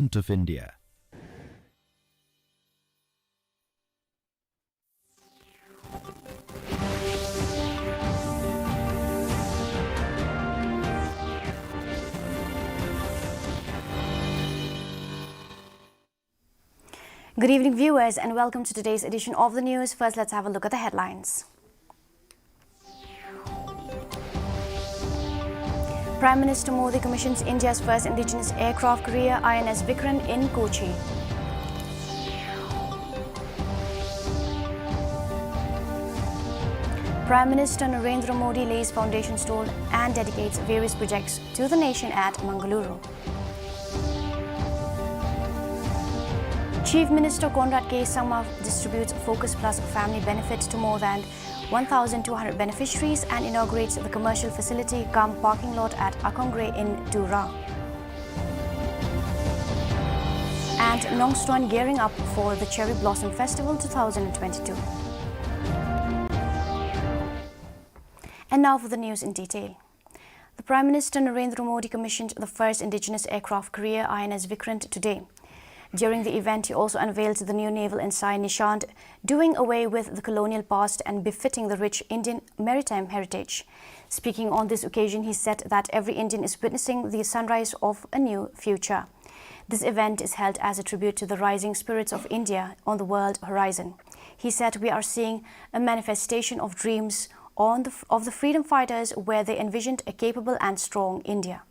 of India. Good evening, viewers, and welcome to today's edition of the news. First, let's have a look at the headlines. Prime Minister Modi commissions India's first indigenous aircraft carrier INS Vikrant in Kochi. Prime Minister Narendra Modi lays foundation stone and dedicates various projects to the nation at Mangaluru. Chief Minister Conrad K. Sangma distributes Focus Plus family benefits to more than 1,200 beneficiaries and inaugurates the commercial facility cum parking lot at Akongre in Tura. And Nongstoin gearing up for the Cherry Blossom Festival 2022. And now for the news in detail. The Prime Minister Narendra Modi commissioned the first indigenous aircraft carrier INS Vikrant today. During the event, he also unveiled the new naval ensign Nishant, doing away with the colonial past and befitting the rich Indian maritime heritage. Speaking on this occasion, he said that every Indian is witnessing the sunrise of a new future. This event is held as a tribute to the rising spirits of India on the world horizon. He said, "We are seeing a manifestation of dreams of the freedom fighters where they envisioned a capable and strong India."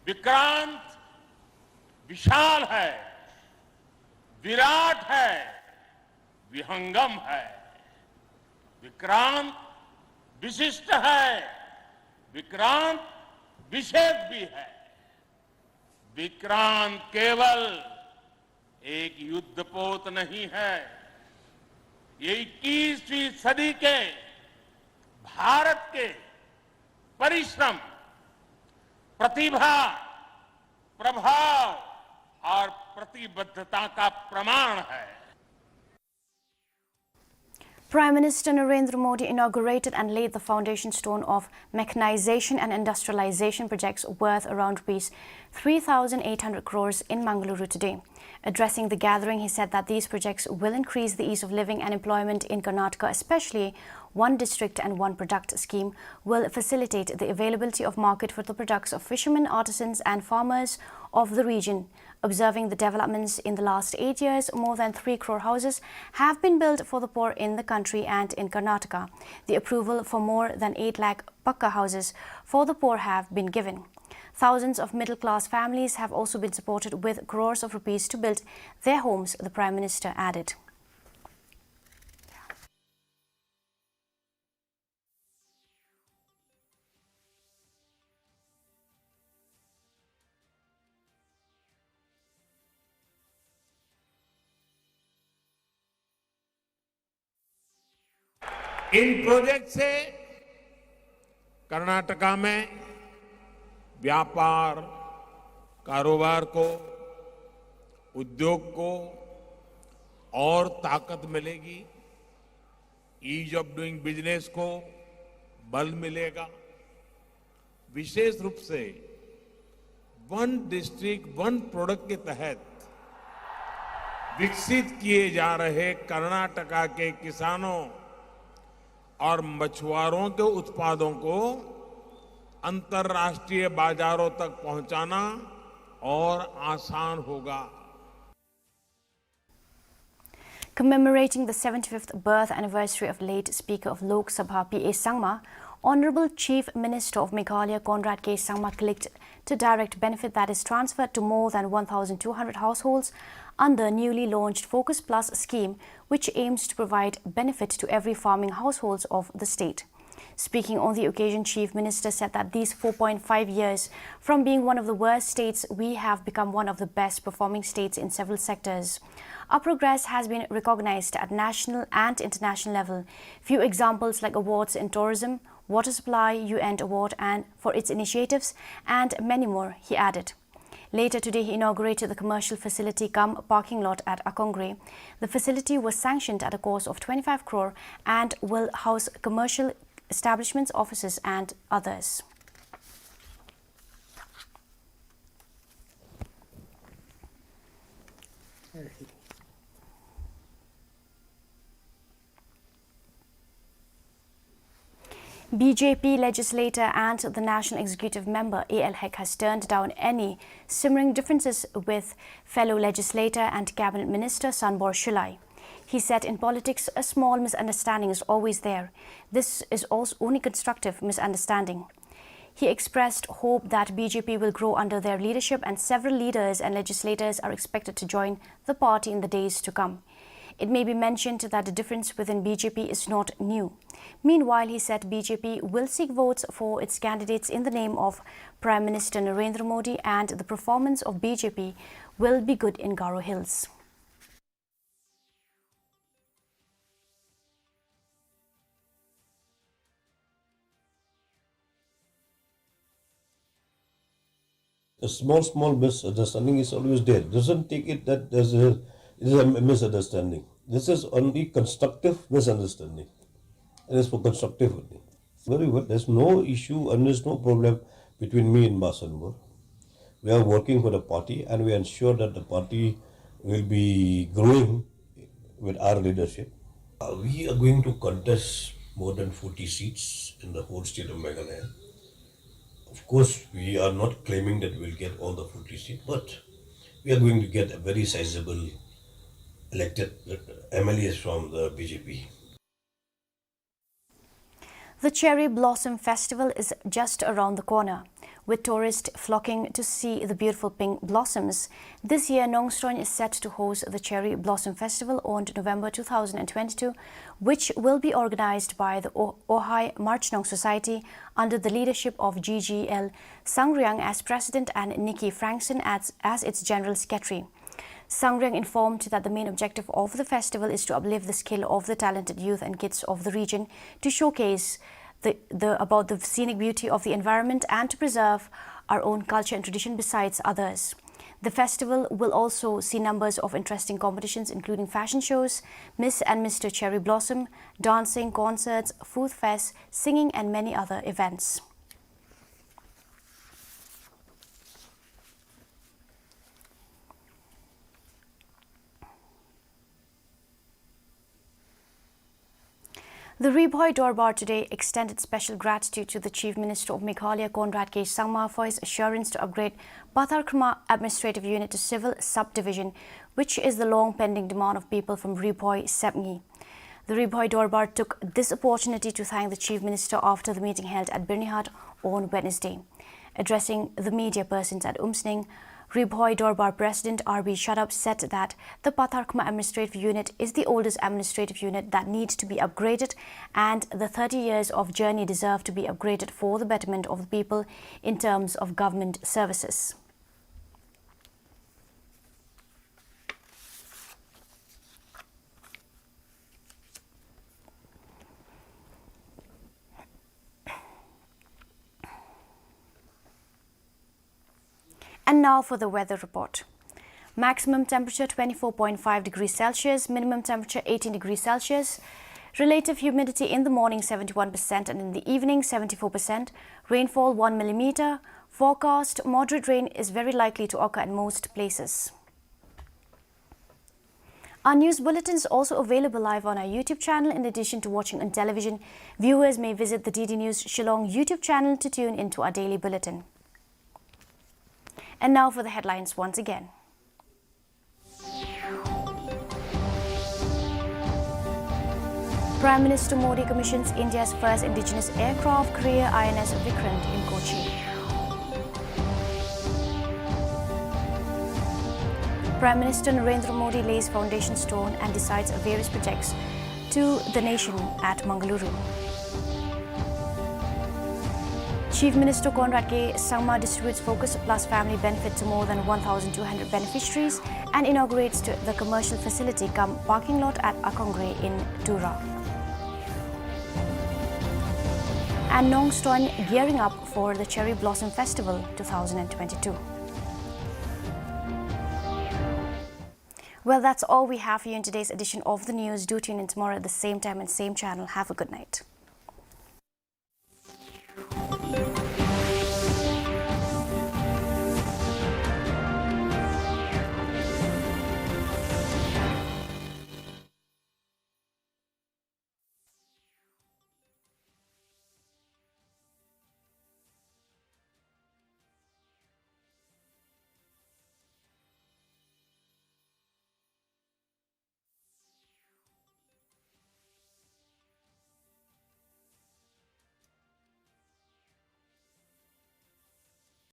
Vikrant विशाल है, विराट है, विहंगम है। विक्रांत विशिष्ट है, विक्रांत विशेष भी है। विक्रांत केवल एक युद्धपोत नहीं है, ये 21वीं सदी के भारत के परिश्रम, प्रतिभा, प्रभाव और प्रतिबद्धता का प्रमाण है। Prime Minister Narendra Modi inaugurated and laid the foundation stone of mechanization and industrialization projects worth around Rs 3,800 crores in Mangaluru today. Addressing the gathering, he said that these projects will increase the ease of living and employment in Karnataka, especially one district and one product scheme will facilitate the availability of market for the products of fishermen, artisans and farmers of the region. Observing the developments in the last 8 years, more than 3 crore houses have been built for the poor in the country and in Karnataka. The approval for more than 8 lakh Pakka houses for the poor have been given. Thousands of middle-class families have also been supported with crores of rupees to build their homes, the Prime Minister added. In project से कर्नाटका में व्यापार, कारोबार को, उद्योग को और ताकत मिलेगी, ईज ऑफ डूइंग बिजनेस को बल मिलेगा। विशेष रूप से वन डिस्ट्रिक्ट वन प्रोडक्ट के तहत विकसित किए जा रहे कर्नाटका के किसानों और मछुआरों के उत्पादों को अंतर्राष्ट्रीय बाजारों तक पहुंचाना और आसान होगा। Commemorating the 75th birth anniversary of late Speaker of Lok Sabha P.A. Sangma, Honorable Chief Minister of Meghalaya Conrad K. Sangma clicked to direct benefit that is transferred to more than 1,200 households under newly launched Focus Plus scheme, which aims to provide benefit to every farming households of the state. Speaking on the occasion, Chief Minister said that these 4.5 years from being one of the worst states, we have become one of the best performing states in several sectors. Our progress has been recognized at national and international level. Few examples like awards in tourism, water supply, UN award and for its initiatives and many more, he added. Later today, he inaugurated the commercial facility cum parking lot at Akongre. The facility was sanctioned at a cost of 25 crore and will house commercial establishments, offices and others. BJP legislator and the National Executive Member A.L. Hek has turned down any simmering differences with fellow legislator and Cabinet Minister Sanbor Shulai. He said in politics, a small misunderstanding is always there. This is also only constructive misunderstanding. He expressed hope that BJP will grow under their leadership and several leaders and legislators are expected to join the party in the days to come. It may be mentioned that the difference within BJP is not new. Meanwhile, he said BJP will seek votes for its candidates in the name of Prime Minister Narendra Modi and the performance of BJP will be good in Garo Hills. A small misunderstanding is always there. Doesn't take it that it is a misunderstanding. This is only constructive misunderstanding. It is for constructive only. Very well. There's no issue and there's no problem between me and Basanbur. We are working for the party and we ensure that the party will be growing with our leadership. We are going to contest more than 40 seats in the whole state of Meghalaya. Of course, we are not claiming that we'll get all the 40 seats, but we are going to get a very sizable elected MLAs from the BJP. The Cherry Blossom Festival is just around the corner. With tourists flocking to see the beautiful pink blossoms, this year Nongstoin is set to host the Cherry Blossom Festival on November 2022, which will be organized by the Ohai Marchnong Society under the leadership of GGL Sangryang as president and Nikki Frankson as its general secretary. Sangryang informed that the main objective of the festival is to uplift the skill of the talented youth and kids of the region, to showcase about the scenic beauty of the environment and to preserve our own culture and tradition besides others. The festival will also see numbers of interesting competitions including fashion shows, Miss and Mr. Cherry Blossom, dancing, concerts, food fest, singing and many other events. The Riboy Dorbar today extended special gratitude to the Chief Minister of Meghalaya, Conrad K. Sangma, for his assurance to upgrade Patharkhama Administrative Unit to Civil Subdivision, which is the long-pending demand of people from Riboy Sepngi. The Riboy Dorbar took this opportunity to thank the Chief Minister after the meeting held at Birnihat on Wednesday. Addressing the media persons at Umsning, Riboy Dorbar President R.B. Shadup said that the Patharkhama Administrative Unit is the oldest administrative unit that needs to be upgraded and the 30 years of journey deserve to be upgraded for the betterment of the people in terms of government services. And now for the weather report. Maximum temperature 24.5 degrees Celsius, minimum temperature 18 degrees Celsius. Relative humidity in the morning 71% and in the evening 74%. Rainfall 1 millimeter. Forecast moderate rain is very likely to occur in most places. Our news bulletin is also available live on our YouTube channel. In addition to watching on television, viewers may visit the DD News Shillong YouTube channel to tune into our daily bulletin. And now for the headlines once again. Prime Minister Modi commissions India's first indigenous aircraft carrier INS Vikrant in Kochi. Prime Minister Narendra Modi lays foundation stone and decides various projects to the nation at Mangaluru. Chief Minister Conrad K. Sangma distributes Focus Plus family benefit to more than 1,200 beneficiaries and inaugurates the commercial facility cum parking lot at Akongre in Tura. And Nongstoin gearing up for the Cherry Blossom Festival 2022. Well, that's all we have for you in today's edition of the news. Do tune in tomorrow at the same time and same channel. Have a good night.